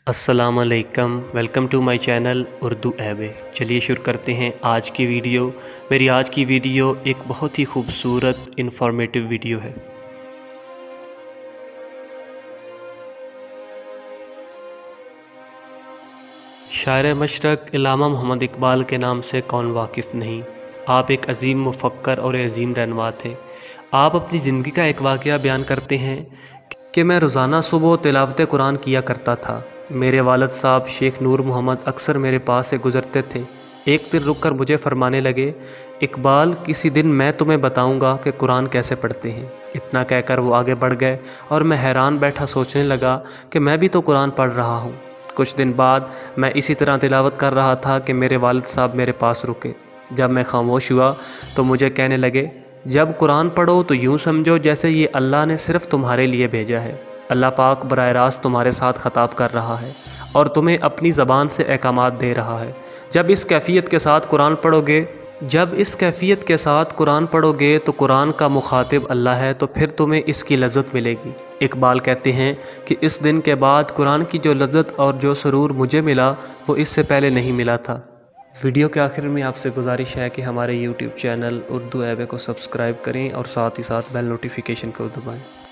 السلام علیکم، welcome to my channel Urdu ایب۔ چلیے شروع کرتے ہیں آج کی ویڈیو۔ میری آج کی ویڈیو ایک بہت ہی خوبصورت انفارمیٹیو ویڈیو ہے۔ شاعر مشرق علامہ محمد اقبال کے نام سے کون واقف نہیں؟ آپ ایک عظیم مفکر اور عظیم رہنما تھے۔ آپ اپنی زندگی کا ایک واقعہ بیان کرتے ہیں کہ میں روزانہ صبح تلاوت قرآن کیا کرتا تھا۔ میرے والد صاحب شیخ نور محمد اکثر میرے پاس سے گزرتے تھے۔ ایک دن رک کر مجھے فرمانے لگے، اقبال کسی دن میں تمہیں بتاؤں گا کہ قرآن کیسے پڑھتے ہیں۔ اتنا کہہ کر وہ آگے بڑھ گئے اور میں حیران بیٹھا سوچنے لگا کہ میں بھی تو قرآن پڑھ رہا ہوں۔ کچھ دن بعد میں اسی طرح تلاوت کر رہا تھا کہ میرے والد صاحب میرے پاس رکے۔ جب میں خاموش ہوا تو مجھے کہنے لگے، جب قرآن پڑھو تو یوں سمجھو جیسے یہ اللہ نے صرف تمہارے لیے بھیجا ہے۔ اللہ پاک براہ راست تمہارے ساتھ خطاب کر رہا ہے اور تمہیں اپنی زبان سے احکامات دے رہا ہے۔ جب اس کیفیت کے ساتھ قرآن پڑھو گے تو قرآن کا مخاطب اللہ ہے، تو پھر تمہیں اس کی لذت ملے گی۔ اقبال کہتے ہیں کہ اس دن کے بعد قرآن کی جو لذت اور جو سرور مجھے ملا وہ اس سے پہلے نہیں ملا تھا۔ ویڈیو کے آخر میں آپ سے گزارش ہے کہ ہمارے یوٹیوب چینل اردو ایب کو سبسکرائب کریں اور ساتھ ہی ساتھ بیل نوٹیفیکیشن کو دبائیں۔